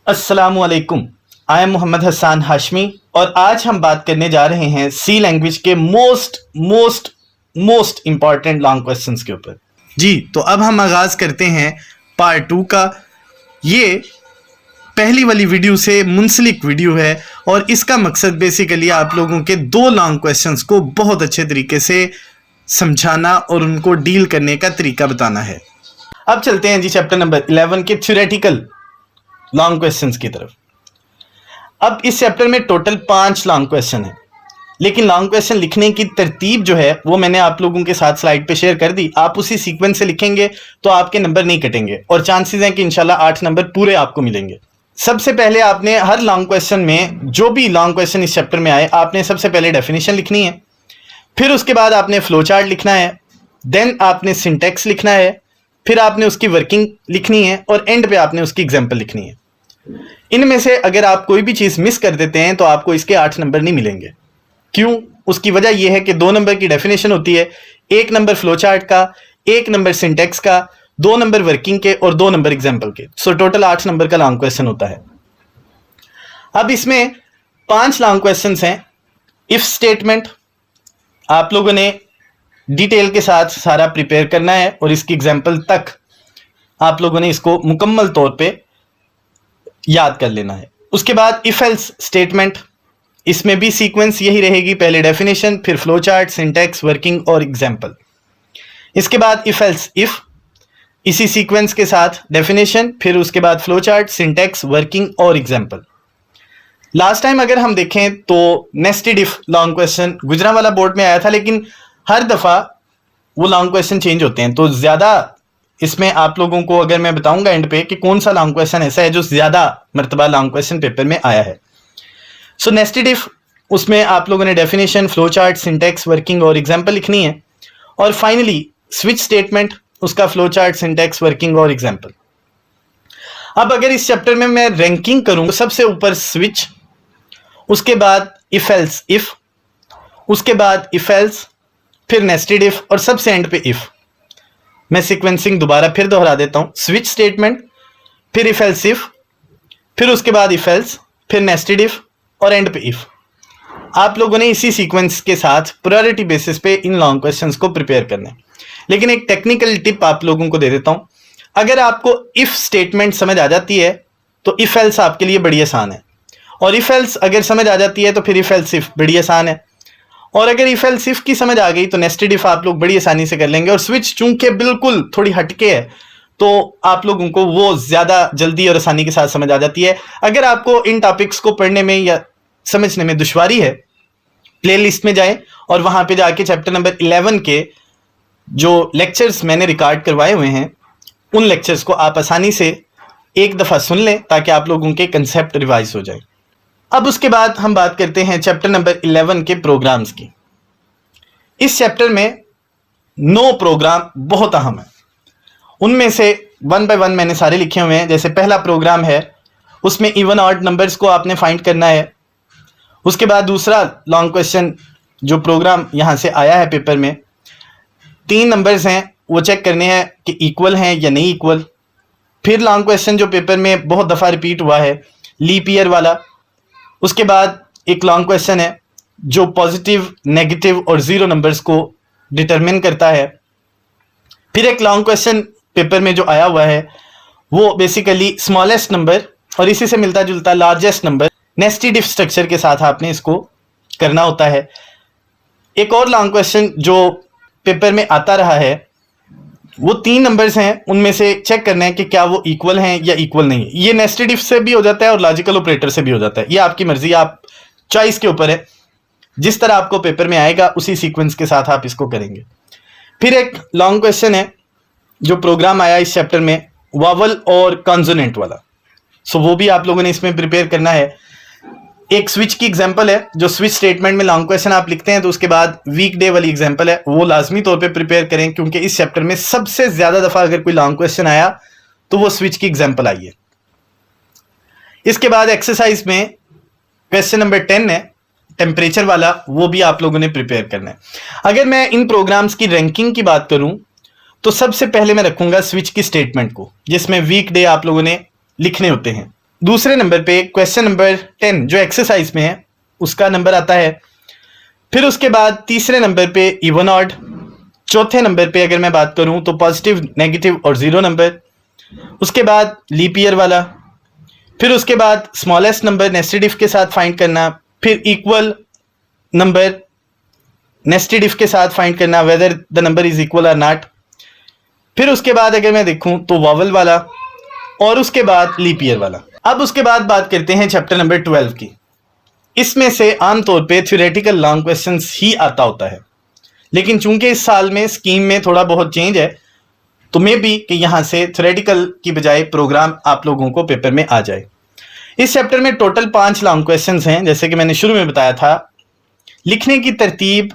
अस्सलामुअलैकुम। I am Mohammad Hasan Hashmi और आज हम बात करने जा रहे हैं सी लैंग्वेज के मोस्ट इंपॉर्टेंट लॉन्ग क्वेश्चंस के ऊपर। जी, तो अब हम आगाज़ करते हैं पार्ट 2 का। ये पहली वाली वीडियो से मुंसलिक वीडियो है और इसका मकसद बेसिकली आप लोगों के दो लॉन्ग क्वेश्चंस को बहुत अच्छे तरीके से समझाना और उनको डील करने का तरीका बताना है। अब चलते हैं जी चैप्टर नंबर 11 के थ्योरेटिकल लॉन्ग क्वेश्चंस की तरफ। अब इस चैप्टर में टोटल 5 लॉन्ग क्वेश्चन है, लेकिन लॉन्ग क्वेश्चन लिखने की तरतीब जो है वो मैंने आप लोगों के साथ स्लाइड पे शेयर कर दी। आप उसी सीक्वेंस से लिखेंगे तो आपके नंबर नहीं कटेंगे और चांसेस हैं कि इंशाल्लाह 8 नंबर पूरे आपको मिलेंगे। सबसे पहले आपने हर लॉन्ग क्वेश्चन में, जो भी लॉन्ग क्वेश्चन इस चैप्टर में आए, आपने सबसे पहले डेफिनेशन लिखनी है, फिर उसके बाद आपने फ्लो चार्ट लिखना है, देन आपने सिंटेक्स लिखना है, फिर आपने उसकी वर्किंग लिखनी है और एंड पे आपने उसकी एग्जाम्पल लिखनी है। इनमें से अगर आप कोई भी चीज़ मिस कर देते हैं तो आपको इसके 8 नंबर नहीं मिलेंगे। क्यों? उसकी वजह यह है कि 2 नंबर की डेफिनेशन होती है, 1 नंबर फ्लो चार्ट का, 1 नंबर सिंटेक्स का, 2 नंबर वर्किंग के और 2 नंबर एग्जाम्पल के। सो टोटल 8 नंबर का लॉन्ग क्वेश्चन होता है। अब इसमें 5 लॉन्ग क्वेश्चन हैं। इफ स्टेटमेंट आप लोगों ने डिटेल के साथ सारा प्रिपेयर करना है और इसकी एग्जाम्पल तक आप लोगों ने इसको मुकम्मल तौर पे याद कर लेना है। उसके बाद इफ एल्स स्टेटमेंट, इसमें भी सीक्वेंस यही रहेगी, पहले डेफिनेशन, फिर फ्लो चार्ट, सिंटेक्स, वर्किंग और एग्जाम्पल। इसके बाद इफ एल्स इफ, इसी सीक्वेंस के साथ डेफिनेशन, फिर उसके बाद फ्लो चार्ट, सिंटेक्स, वर्किंग और एग्जाम्पल। लास्ट टाइम अगर हम देखें तो nested if long question Gujranwala board में आया था, लेकिन हर दफा वो लॉन्ग क्वेश्चन चेंज होते हैं। तो ज्यादा इसमें आप लोगों को अगर मैं बताऊंगा एंड पे कि कौन सा लॉन्ग क्वेश्चन ऐसा है जो ज्यादा मर्तबा लॉन्ग क्वेश्चन पेपर में आया है। सो नेस्टेड इफ, उसमें आप लोगों ने definition, flow chart, syntax, working और एग्जाम्पल लिखनी है। और फाइनली स्विच स्टेटमेंट, उसका फ्लो चार्ट, सिंटेक्स, वर्किंग और एग्जाम्पल। अब अगर इस चैप्टर में मैं रैंकिंग करूं तो सबसे ऊपर स्विच, उसके बाद इफ एल्स इफ, उसके बाद इफ एल्स, फिर नेस्टेड इफ और सबसे एंड पे इफ। मैं सीक्वेंसिंग दोबारा फिर दोहरा देता हूं, स्विच स्टेटमेंट, फिर इफ एल्स इफ, फिर उसके बाद इफ एल्स, फिर नेस्टेड इफ और एंड पे इफ। आप लोगों ने इसी सीक्वेंस के साथ प्रायोरिटी बेसिस पे इन लॉन्ग क्वेश्चंस को प्रिपेयर करना है। लेकिन एक टेक्निकल टिप आप लोगों को दे देता हूं, अगर आपको इफ स्टेटमेंट समझ आ जाती है तो इफ एल्स आपके लिए बड़ी आसान है, और इफ एल्स अगर समझ आ जाती है तो फिर इफ एल्स इफ बड़ी आसान है, और अगर इफ एल्स इफ की समझ आ गई तो नेस्टेड इफ आप लोग बड़ी आसानी से कर लेंगे। और स्विच चूंकि बिल्कुल थोड़ी हटके है तो आप लोगों को वो ज्यादा जल्दी और आसानी के साथ समझ आ जाती है। अगर आपको इन टॉपिक्स को पढ़ने में या समझने में दुश्वारी है, प्लेलिस्ट में जाएं और वहां पे जाके चैप्टर नंबर 11 के जो लेक्चर्स मैंने रिकॉर्ड करवाए हुए हैं उन लेक्चर्स को आप आसानी से एक दफा सुन लें ताकि आप लोगों के कंसेप्ट रिवाइज हो जाए। अब उसके बाद हम बात करते हैं चैप्टर नंबर 11 के प्रोग्राम्स की। इस चैप्टर में 9 प्रोग्राम बहुत अहम है। उनमें से 1 बाय 1 मैंने सारे लिखे हुए हैं। जैसे पहला प्रोग्राम है, उसमें इवन ऑड नंबर्स को आपने फाइंड करना है। उसके बाद दूसरा लॉन्ग क्वेश्चन जो प्रोग्राम यहां से आया है पेपर में, 3 नंबर्स हैं, वो चेक करने हैं कि इक्वल हैं या नहीं इक्वल। फिर लॉन्ग क्वेश्चन जो पेपर में बहुत दफ़ा रिपीट हुआ है, लीप ईयर वाला। उसके बाद एक लॉन्ग क्वेश्चन है जो पॉजिटिव, नेगेटिव और 0 नंबर्स को डिटरमिन करता है। फिर एक लॉन्ग क्वेश्चन पेपर में जो आया हुआ है वो बेसिकली स्मॉलेस्ट नंबर और इसी से मिलता जुलता largest number, nested if structure के साथ आपने इसको करना होता है। एक और लॉन्ग क्वेश्चन जो पेपर में आता रहा है वो 3 नंबर्स हैं, उनमें से चेक करना है कि क्या वो इक्वल हैं या इक्वल नहीं है। ये नेस्टेड इफ से भी हो जाता है और लॉजिकल ऑपरेटर से भी हो जाता है। ये आपकी मर्जी, आप चॉइस के ऊपर है। जिस तरह आपको पेपर में आएगा उसी सीक्वेंस के साथ आप इसको करेंगे। फिर एक लॉन्ग क्वेश्चन है जो प्रोग्राम आया इस चैप्टर में, वावल और कॉन्सोनेंट वाला। सो वो भी आप लोगों ने इसमें प्रिपेयर करना है। एक स्विच की एग्जांपल है, जो स्विच स्टेटमेंट में लॉन्ग क्वेश्चन आप लिखते हैं तो उसके बाद वीक डे वाली एग्जांपल है, वो लाजमी तौर पे प्रिपेयर करें क्योंकि इस चैप्टर में सबसे ज्यादा दफा अगर कोई लॉन्ग क्वेश्चन आया तो वो स्विच की एग्जांपल आई है। इसके बाद एक्सरसाइज में क्वेश्चन नंबर 10 है, टेम्परेचर वाला, वो भी आप लोगों ने प्रिपेयर करना है। अगर मैं इन प्रोग्राम्स की रैंकिंग की बात करूं तो सबसे पहले मैं रखूंगा स्विच की स्टेटमेंट को, जिसमें वीक डे आप लोगों ने लिखने होते हैं। दूसरे नंबर पे क्वेश्चन नंबर 10 जो एक्सरसाइज में है उसका नंबर आता है। फिर उसके बाद तीसरे नंबर पे इवन ऑड। चौथे नंबर पे अगर मैं बात करूं तो पॉजिटिव, नेगेटिव और जीरो नंबर। उसके बाद लीप ईयर वाला। फिर उसके बाद स्मॉलेस्ट नंबर नेस्टेड इफ के साथ फाइंड करना। फिर इक्वल नंबर नेस्टेड इफ के साथ फाइंड करना, whether the number is equal और नॉट। फिर उसके बाद अगर मैं देखूं तो वॉवल वाला, और उसके बाद लीप ईयर वाला। अब उसके बाद बात करते हैं चैप्टर नंबर 12 की। इसमें से आमतौर पे थ्योरेटिकल लॉन्ग क्वेश्चंस ही आता होता है, लेकिन चूंकि इस साल में स्कीम में थोड़ा बहुत चेंज है तो मे बी कि यहां से थ्योरेटिकल की बजाय प्रोग्राम आप लोगों को पेपर में आ जाए। इस चैप्टर में टोटल 5 लॉन्ग क्वेश्चंस हैं। जैसे कि मैंने शुरू में बताया था, लिखने की तरतीब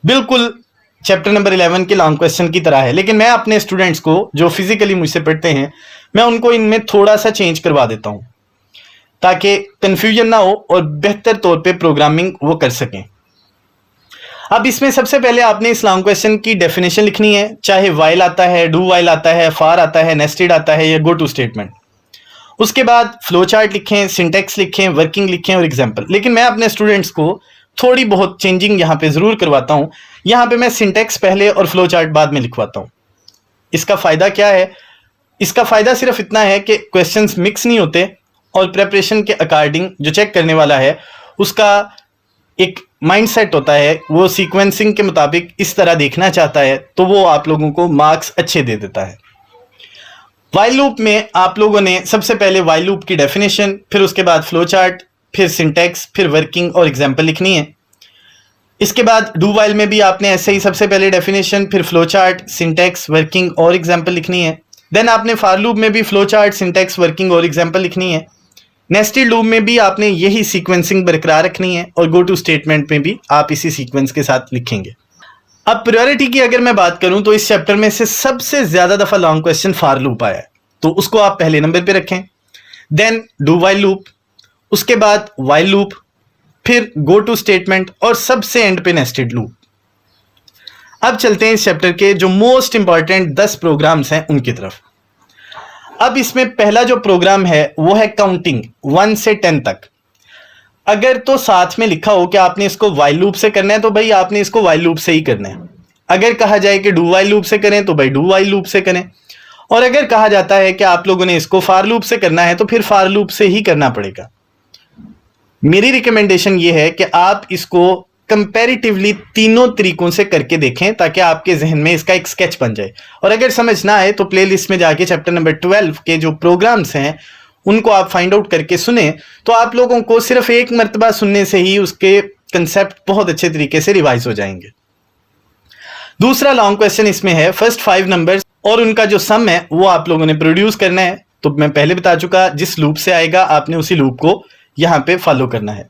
बिल्कुल चैप्टर नंबर 11 के लॉन्ग क्वेश्चन की तरह है, लेकिन मैं अपने स्टूडेंट्स को जो फिजिकली मुझसे पढ़ते हैं मैं उनको इनमें थोड़ा सा चेंज करवा देता हूं ताकि कंफ्यूजन ना हो और बेहतर तौर पे प्रोग्रामिंग वो कर सकें। अब इसमें सबसे पहले आपने इस लॉन्ग क्वेश्चन की डेफिनेशन लिखनी है, चाहे वाइल आता है, डू वाइल आता है, फार आता है, नेस्टेड आता है या गो टू स्टेटमेंट। उसके बाद फ्लो चार्ट लिखें, सिंटेक्स लिखें, वर्किंग लिखें और एग्जाम्पल। लेकिन मैं अपने स्टूडेंट्स को थोड़ी बहुत चेंजिंग यहाँ पे जरूर करवाता हूँ। यहाँ पे मैं सिंटेक्स पहले और फ्लो चार्ट बाद में लिखवाता हूँ। इसका फायदा क्या है? इसका फायदा सिर्फ इतना है कि क्वेश्चंस मिक्स नहीं होते और प्रेपरेशन के अकॉर्डिंग जो चेक करने वाला है उसका एक माइंडसेट होता है, वो सीक्वेंसिंग के मुताबिक इस तरह देखना चाहता है, तो वो आप लोगों को मार्क्स अच्छे दे देता है। वाइल लूप में आप लोगों ने सबसे पहले वाइल लूप की डेफिनेशन, फिर उसके बाद फ्लो चार्ट, फिर सिंटेक्स, फिर वर्किंग और एग्जाम्पल लिखनी है। इसके बाद डू वाइल में भी आपने ऐसे ही सबसे पहले डेफिनेशन, फिर फ्लो चार्ट, सिंटेक्स, वर्किंग और एग्जाम्पल लिखनी है। देन आपने फॉर लूप में भी फ्लो चार्ट, सिंटेक्स, वर्किंग और एग्जाम्पल लिखनी है। नेस्टेड लूप में भी आपने यही सीक्वेंसिंग बरकरार रखनी है और गो टू स्टेटमेंट में भी आप इसी सीक्वेंस के साथ लिखेंगे। अब प्रायोरिटी की अगर मैं बात करूं तो इस चैप्टर में से सबसे ज्यादा दफा लॉन्ग क्वेश्चन फॉर लूप आया है, तो उसको आप पहले नंबर पे रखें। देन डू वाइल लूप, उसके बाद वाइल लूप, फिर गो टू स्टेटमेंट और सबसे एंड पे नेस्टेड लूप। अब चलते हैं इस चैप्टर के जो मोस्ट इंपॉर्टेंट 10 प्रोग्राम्स हैं उनकी तरफ। अब इसमें पहला जो प्रोग्राम है वो है काउंटिंग 1 से 10 तक। अगर तो साथ में लिखा हो कि आपने इसको वाइल लूप से करना है तो भाई आपने इसको वाइल लूप से ही करना है। अगर कहा जाए कि डू वाइल लूप से करें तो भाई डू वाइल लूप से करें, और अगर कहा जाता है कि आप लोगों ने इसको फॉर लूप से करना है तो फिर फॉर लूप से ही करना पड़ेगा। मेरी रिकमेंडेशन ये है कि आप इसको कंपैरेटिवली तीनों तरीकों से करके देखें ताकि आपके जहन में इसका एक स्केच बन जाए। और अगर समझ ना आए तो प्लेलिस्ट में जाके चैप्टर नंबर 12 के जो प्रोग्राम्स हैं उनको आप फाइंड आउट करके सुने, तो आप लोगों को सिर्फ एक मर्तबा सुनने से ही उसके कंसेप्ट बहुत अच्छे तरीके से रिवाइज हो जाएंगे। दूसरा लॉन्ग क्वेश्चन इसमें है फर्स्ट 5 नंबर्स और उनका जो सम है वो आप लोगों ने प्रोड्यूस करना है। तो मैं पहले बता चुका, जिस लूप से आएगा आपने उसी लूप को यहां पे फॉलो करना है।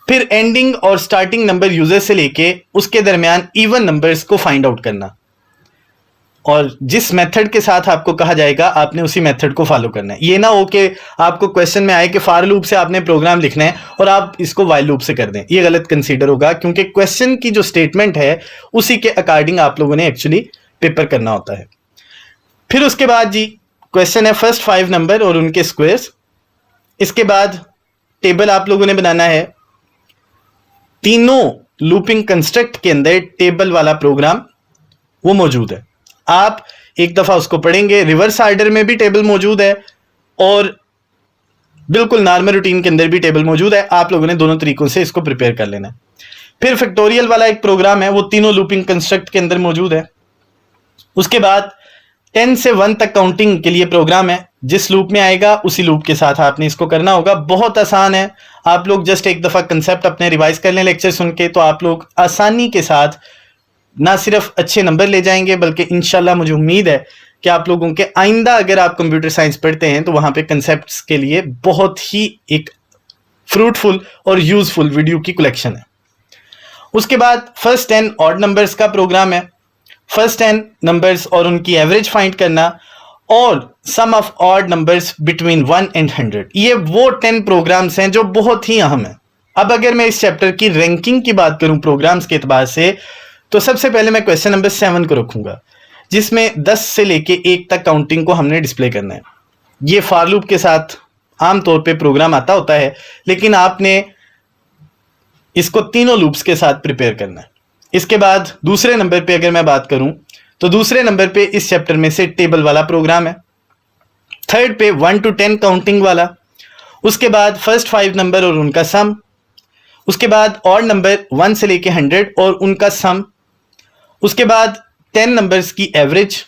फिर एंडिंग और स्टार्टिंग नंबर यूजर से लेके उसके दरमियान इवन नंबर्स को फाइंड आउट करना, और जिस मेथड के साथ आपको कहा जाएगा आपने उसी मेथड को फॉलो करना है। ये ना हो कि आपको क्वेश्चन में आए कि फॉर लूप से आपने प्रोग्राम लिखना है और आप इसको वाइल लूप से कर दें, ये गलत कंसीडर होगा, क्योंकि क्वेश्चन की जो स्टेटमेंट है उसी के अकॉर्डिंग आप लोगों ने एक्चुअली पेपर करना होता है। फिर उसके बाद जी क्वेश्चन है फर्स्ट 5 नंबर और उनके स्क्वायर्स। इसके बाद टेबल आप लोगों ने बनाना है। तीनों लूपिंग कंस्ट्रक्ट के अंदर टेबल वाला प्रोग्राम वो मौजूद है। आप एक दफा उसको पढ़ेंगे, रिवर्स ऑर्डर में भी टेबल मौजूद है और बिल्कुल नॉर्मल रूटीन के अंदर भी टेबल मौजूद है। आप लोगों ने दोनों तरीकों से इसको प्रिपेयर कर लेना है। फिर फैक्टोरियल वाला एक प्रोग्राम है, वो तीनों लूपिंग कंस्ट्रक्ट के अंदर मौजूद है। उसके बाद 10 से 1 तक काउंटिंग के लिए प्रोग्राम है, जिस लूप में आएगा उसी लूप के साथ आपने इसको करना होगा। बहुत आसान है, आप लोग जस्ट एक दफा कंसेप्ट अपने रिवाइज कर लें लेक्चर सुन के, तो आप लोग आसानी के साथ ना सिर्फ अच्छे नंबर ले जाएंगे बल्कि इंशाल्लाह मुझे उम्मीद है कि आप लोगों के आइंदा अगर आप कंप्यूटर साइंस पढ़ते हैं तो वहां पे कंसेप्ट्स के लिए बहुत ही एक फ्रूटफुल और यूजफुल वीडियो की कलेक्शन है। उसके बाद फर्स्ट 10 ऑड नंबर्स का प्रोग्राम है। फर्स्ट 10 नंबर्स और उनकी एवरेज फाइंड करना और sum of odd numbers between 1 and 100। ये वो 10 प्रोग्राम्स हैं जो बहुत ही अहम है। अब अगर मैं इस चैप्टर की रैंकिंग की बात करूं प्रोग्राम्स के एतबार से, तो सबसे पहले मैं क्वेश्चन नंबर 7 को रखूंगा, जिसमें 10 से लेके 1 तक काउंटिंग को हमने डिस्प्ले करना है। ये फॉर लूप के साथ आम तौर पे प्रोग्राम आता होता है, लेकिन आपने इसको तीनों लूप्स के साथ प्रिपेयर करना है। इसके बाद दूसरे नंबर पे अगर मैं बात करूं तो दूसरे नंबर पे इस चैप्टर में से टेबल वाला प्रोग्राम है। थर्ड पे 1 to 10 काउंटिंग वाला। उसके बाद फर्स्ट 5 नंबर और उनका सम। उसके बाद ऑड नंबर 1 से लेके 100 और उनका सम। उसके बाद 10 नंबर्स की एवरेज।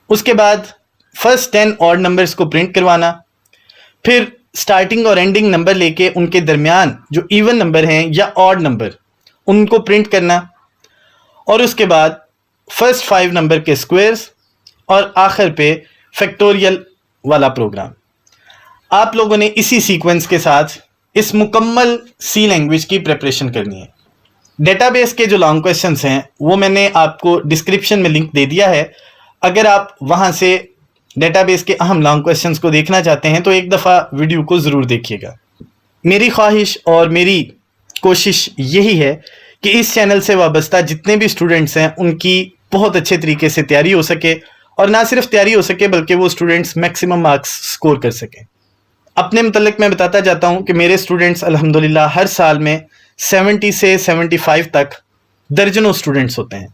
उसके बाद फर्स्ट 10 ऑड नंबर्स को प्रिंट करवाना। फिर स्टार्टिंग और एंडिंग नंबर लेके उनके दरमियान जो इवन नंबर हैं या ऑड नंबर उनको प्रिंट करना। और उसके बाद फर्स्ट 5 नंबर के स्क्वायर्स और आखिर पे फैक्टोरियल वाला प्रोग्राम। आप लोगों ने इसी सीक्वेंस के साथ इस मुकम्मल सी लैंग्वेज की प्रिपरेशन करनी है। डेटाबेस के जो लॉन्ग क्वेश्चंस हैं वो मैंने आपको डिस्क्रिप्शन में लिंक दे दिया है। अगर आप वहां से डेटाबेस के अहम लॉन्ग क्वेश्चंस को देखना चाहते हैं तो एक दफ़ा वीडियो को ज़रूर देखिएगा। मेरी ख्वाहिश और मेरी कोशिश यही है कि इस चैनल से वाबस्ता जितने भी स्टूडेंट्स हैं उनकी बहुत अच्छे तरीके से तैयारी हो सके, और ना सिर्फ तैयारी हो सके बल्कि वो स्टूडेंट्स मैक्सिमम मार्क्स स्कोर कर सकें। अपने मतलब मैं बताता जाता हूं कि मेरे स्टूडेंट्स अल्हम्दुलिल्लाह हर साल में 70 से 75 तक दर्जनों स्टूडेंट्स होते हैं।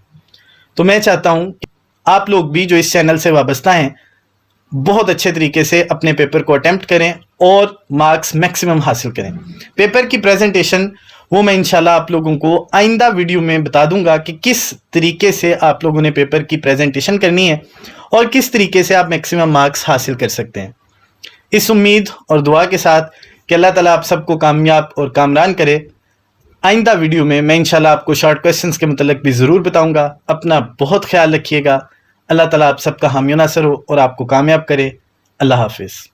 तो मैं चाहता हूं कि आप लोग भी जो इस चैनल से वाबस्ता हैं बहुत अच्छे तरीके से अपने पेपर को अटेम्प्ट करें और मार्क्स मैक्सिमम हासिल करें। पेपर की प्रेजेंटेशन वो मैं इंशाल्लाह आप लोगों को आइंदा वीडियो में बता दूंगा कि किस तरीके से आप लोगों ने पेपर की प्रेजेंटेशन करनी है और किस तरीके से आप मैक्सिमम मार्क्स हासिल कर सकते हैं। इस उम्मीद और दुआ के साथ कि अल्लाह ताला आप सबको कामयाब और कामरान करे, आइंदा वीडियो में मैं इंशाल्लाह आपको शॉर्ट क्वेश्चंस के मुतल्लिक भी ज़रूर बताऊंगा। अपना बहुत ख्याल रखिएगा। अल्लाह ताला आप सबका हामी नासर हो और आपको कामयाब करे। अल्लाह हाफिज़।